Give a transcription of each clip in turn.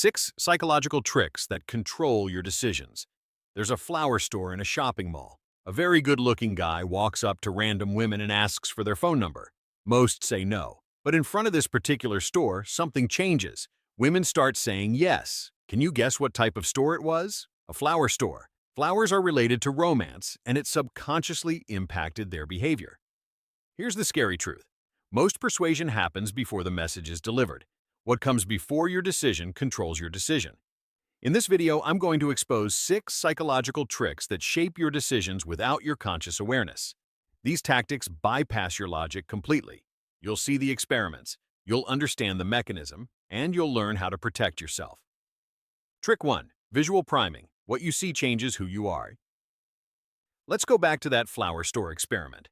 6 psychological tricks that control your decisions. There's a flower store in a shopping mall. A very good-looking guy walks up to random women and asks for their phone number. Most say no. But in front of this particular store, something changes. Women start saying yes. Can you guess what type of store it was? A flower store. Flowers are related to romance, and it subconsciously impacted their behavior. Here's the scary truth. Most persuasion happens before the message is delivered. What comes before your decision controls your decision. In this video, I'm going to expose 6 psychological tricks that shape your decisions without your conscious awareness. These tactics bypass your logic completely. You'll see the experiments, you'll understand the mechanism, and you'll learn how to protect yourself. Trick 1. Visual priming. What you see changes who you are. Let's go back to that flower store experiment.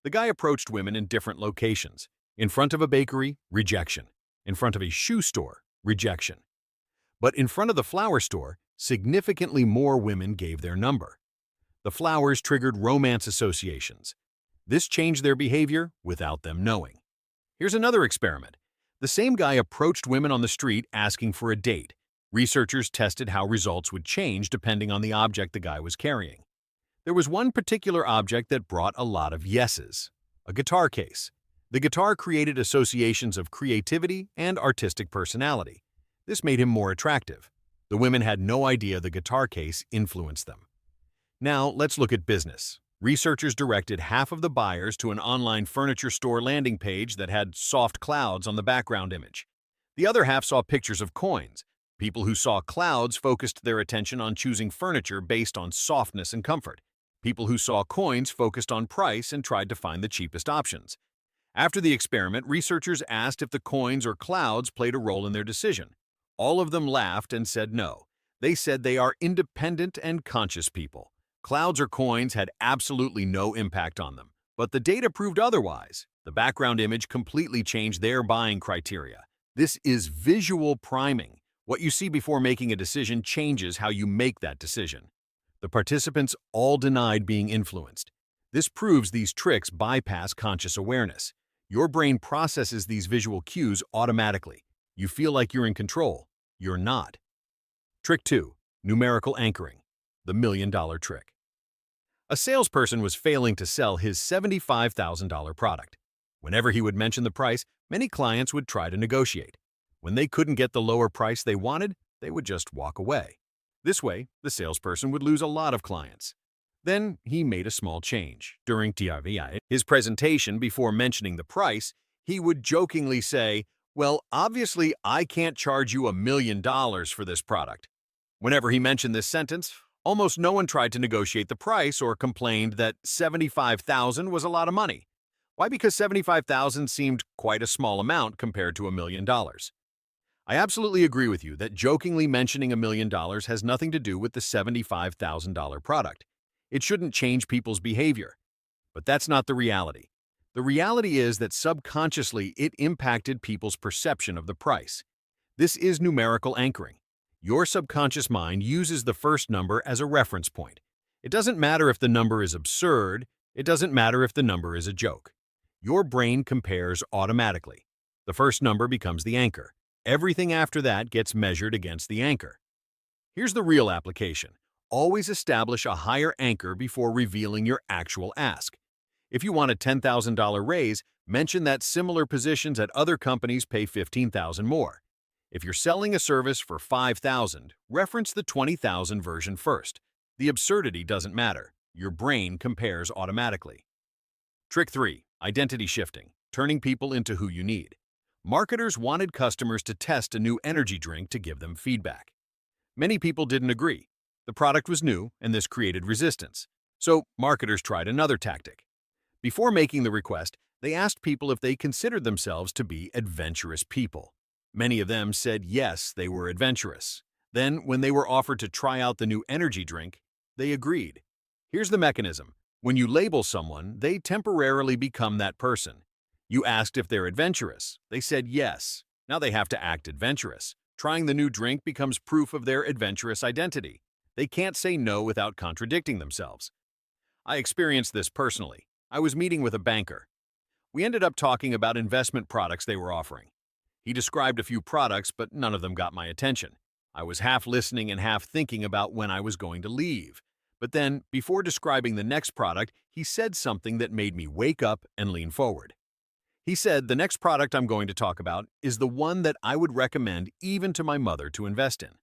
The guy approached women in different locations. In front of a bakery, rejection. In front of a shoe store, rejection. But in front of the flower store, significantly more women gave their number. The flowers triggered romance associations. This changed their behavior without them knowing. Here's another experiment. The same guy approached women on the street asking for a date. Researchers tested how results would change depending on the object the guy was carrying. There was one particular object that brought a lot of yeses: a guitar case. The guitar created associations of creativity and artistic personality. This made him more attractive. The women had no idea the guitar case influenced them. Now, let's look at business. Researchers directed half of the buyers to an online furniture store landing page that had soft clouds on the background image. The other half saw pictures of coins. People who saw clouds focused their attention on choosing furniture based on softness and comfort. People who saw coins focused on price and tried to find the cheapest options. After the experiment, researchers asked if the coins or clouds played a role in their decision. All of them laughed and said no. They said they are independent and conscious people. Clouds or coins had absolutely no impact on them. But the data proved otherwise. The background image completely changed their buying criteria. This is visual priming. What you see before making a decision changes how you make that decision. The participants all denied being influenced. This proves these tricks bypass conscious awareness. Your brain processes these visual cues automatically. You feel like you're in control. You're not. Trick 2. Numerical anchoring. The million-dollar trick. A salesperson was failing to sell his $75,000 product. Whenever he would mention the price, many clients would try to negotiate. When they couldn't get the lower price they wanted, they would just walk away. This way, the salesperson would lose a lot of clients. Then he made a small change. During his presentation, before mentioning the price, he would jokingly say, "Well, obviously, I can't charge you $1 million for this product." Whenever he mentioned this sentence, almost no one tried to negotiate the price or complained that $75,000 was a lot of money. Why? Because $75,000 seemed quite a small amount compared to $1 million. I absolutely agree with you that jokingly mentioning $1 million has nothing to do with the $75,000 product. It shouldn't change people's behavior. But that's not the reality. The reality is that subconsciously it impacted people's perception of the price. This is numerical anchoring. Your subconscious mind uses the first number as a reference point. It doesn't matter if the number is absurd. It doesn't matter if the number is a joke. Your brain compares automatically. The first number becomes the anchor. Everything after that gets measured against the anchor. Here's the real application. Always establish a higher anchor before revealing your actual ask. If you want a $10,000 raise, mention that similar positions at other companies pay $15,000 more. If you're selling a service for $5,000, reference the $20,000 version first. The absurdity doesn't matter. Your brain compares automatically. Trick 3. Identity shifting. Turning people into who you need. Marketers wanted customers to test a new energy drink to give them feedback. Many people didn't agree. The product was new, and this created resistance. So marketers tried another tactic. Before making the request, they asked people if they considered themselves to be adventurous people. Many of them said yes, they were adventurous. Then, when they were offered to try out the new energy drink, they agreed. Here's the mechanism. When you label someone, they temporarily become that person. You asked if they're adventurous. They said yes. Now they have to act adventurous. Trying the new drink becomes proof of their adventurous identity. They can't say no without contradicting themselves. I experienced this personally. I was meeting with a banker. We ended up talking about investment products they were offering. He described a few products, but none of them got my attention. I was half listening and half thinking about when I was going to leave. But then, before describing the next product, he said something that made me wake up and lean forward. He said, "The next product I'm going to talk about is the one that I would recommend even to my mother to invest in."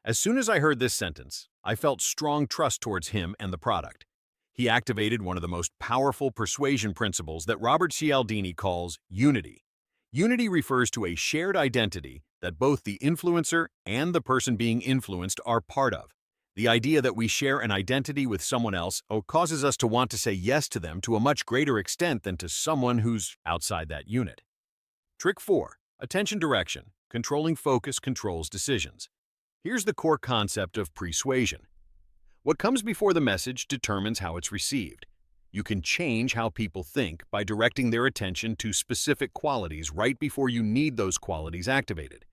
As soon as I heard this sentence, I felt strong trust towards him and the product. He activated one of the most powerful persuasion principles that Robert Cialdini calls unity. Unity refers to a shared identity that both the influencer and the person being influenced are part of. The idea that we share an identity with someone else causes us to want to say yes to them to a much greater extent than to someone who's outside that unit. Trick 4. Attention direction. Controlling focus controls decisions. Here's the core concept of persuasion. What comes before the message determines how it's received. You can change how people think by directing their attention to specific qualities right before you need those qualities activated.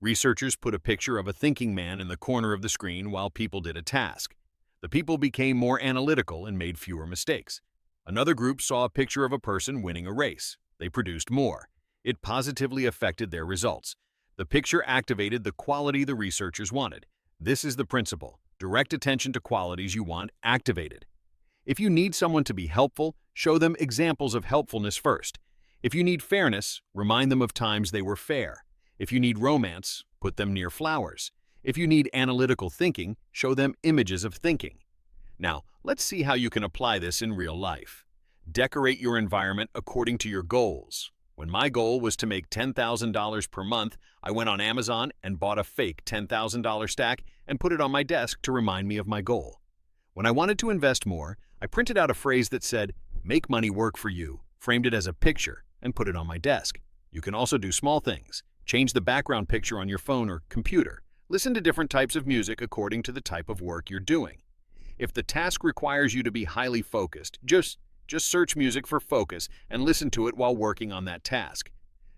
Researchers put a picture of a thinking man in the corner of the screen while people did a task. The people became more analytical and made fewer mistakes. Another group saw a picture of a person winning a race. They produced more. It positively affected their results. The picture activated the quality the researchers wanted. This is the principle. Direct attention to qualities you want activated. If you need someone to be helpful, show them examples of helpfulness first. If you need fairness, remind them of times they were fair. If you need romance, put them near flowers. If you need analytical thinking, show them images of thinking. Now, let's see how you can apply this in real life. Decorate your environment according to your goals. When my goal was to make $10,000 per month, I went on Amazon and bought a fake $10,000 stack and put it on my desk to remind me of my goal. When I wanted to invest more, I printed out a phrase that said, "Make money work for you," framed it as a picture, and put it on my desk. You can also do small things. Change the background picture on your phone or computer. Listen to different types of music according to the type of work you're doing. If the task requires you to be highly focused, just search music for focus and listen to it while working on that task.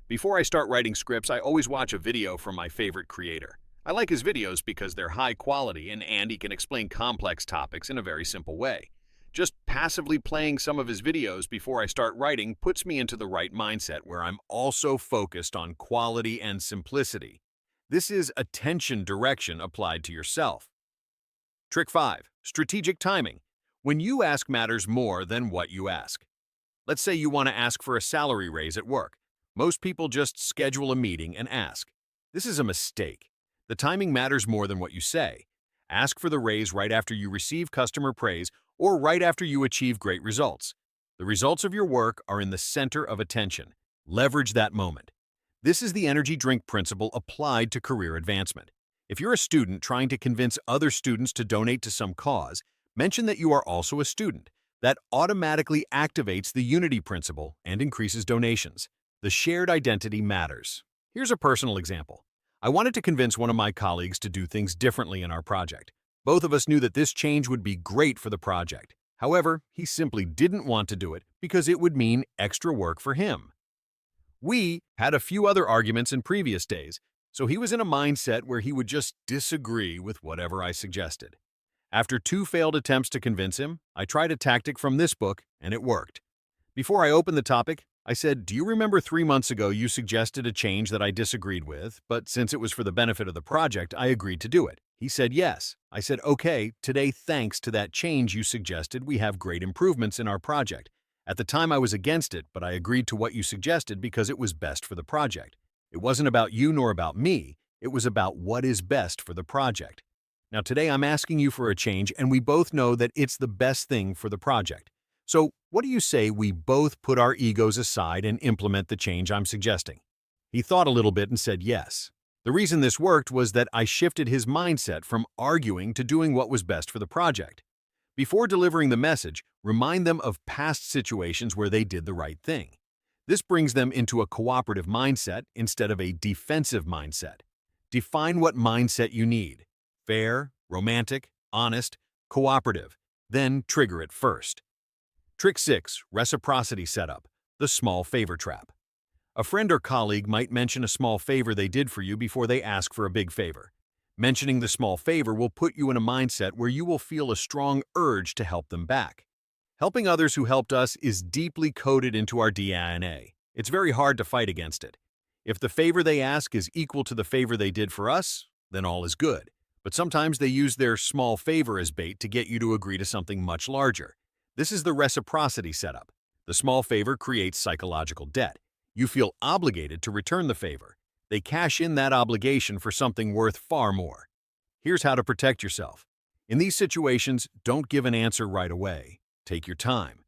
Before I start writing scripts, I always watch a video from my favorite creator. I like his videos because they're high quality and he can explain complex topics in a very simple way. Just passively playing some of his videos before I start writing puts me into the right mindset where I'm also focused on quality and simplicity. This is attention direction applied to yourself. Trick 5. Strategic timing. When you ask matters more than what you ask. Let's say you want to ask for a salary raise at work. Most people just schedule a meeting and ask. This is a mistake. The timing matters more than what you say. Ask for the raise right after you receive customer praise or right after you achieve great results. The results of your work are in the center of attention. Leverage that moment. This is the energy drink principle applied to career advancement. If you're a student trying to convince other students to donate to some cause, mention that you are also a student. That automatically activates the unity principle and increases donations. The shared identity matters. Here's a personal example. I wanted to convince one of my colleagues to do things differently in our project. Both of us knew that this change would be great for the project. However, he simply didn't want to do it because it would mean extra work for him. We had a few other arguments in previous days, so he was in a mindset where he would just disagree with whatever I suggested. After 2 failed attempts to convince him, I tried a tactic from this book, and it worked. Before I opened the topic, I said, "Do you remember 3 months ago you suggested a change that I disagreed with, but since it was for the benefit of the project, I agreed to do it?" He said yes. I said, "Okay, today thanks to that change you suggested, we have great improvements in our project. At the time I was against it, but I agreed to what you suggested because it was best for the project. It wasn't about you nor about me, it was about what is best for the project. Now today I'm asking you for a change and we both know that it's the best thing for the project. So what do you say we both put our egos aside and implement the change I'm suggesting?" He thought a little bit and said yes. The reason this worked was that I shifted his mindset from arguing to doing what was best for the project. Before delivering the message, remind them of past situations where they did the right thing. This brings them into a cooperative mindset instead of a defensive mindset. Define what mindset you need: fair, romantic, honest, cooperative. Then trigger it first. Trick 6. Reciprocity setup. The small favor trap. A friend or colleague might mention a small favor they did for you before they ask for a big favor. Mentioning the small favor will put you in a mindset where you will feel a strong urge to help them back. Helping others who helped us is deeply coded into our DNA. It's very hard to fight against it. If the favor they ask is equal to the favor they did for us, then all is good. But sometimes they use their small favor as bait to get you to agree to something much larger. This is the reciprocity setup. The small favor creates psychological debt. You feel obligated to return the favor. They cash in that obligation for something worth far more. Here's how to protect yourself. In these situations, don't give an answer right away. Take your time.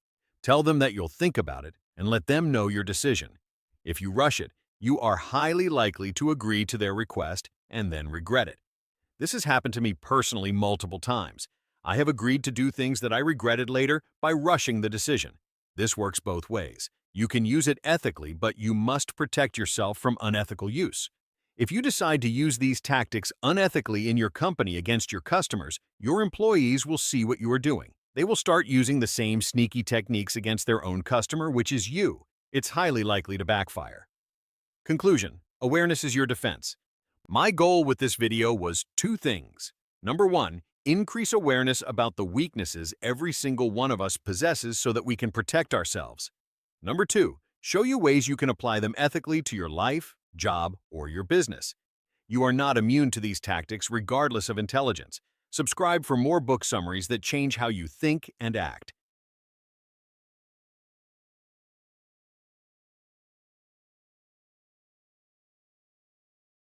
Tell them that you'll think about it and let them know your decision. If you rush it, you are highly likely to agree to their request and then regret it. This has happened to me personally multiple times. I have agreed to do things that I regretted later by rushing the decision. This works both ways. You can use it ethically, but you must protect yourself from unethical use. If you decide to use these tactics unethically in your company against your customers, your employees will see what you are doing. They will start using the same sneaky techniques against their own customer, which is you. It's highly likely to backfire. Conclusion: awareness is your defense. My goal with this video was two things. Number one, increase awareness about the weaknesses every single one of us possesses so that we can protect ourselves. Number two, show you ways you can apply them ethically to your life, job, or your business. You are not immune to these tactics regardless of intelligence. Subscribe for more book summaries that change how you think and act.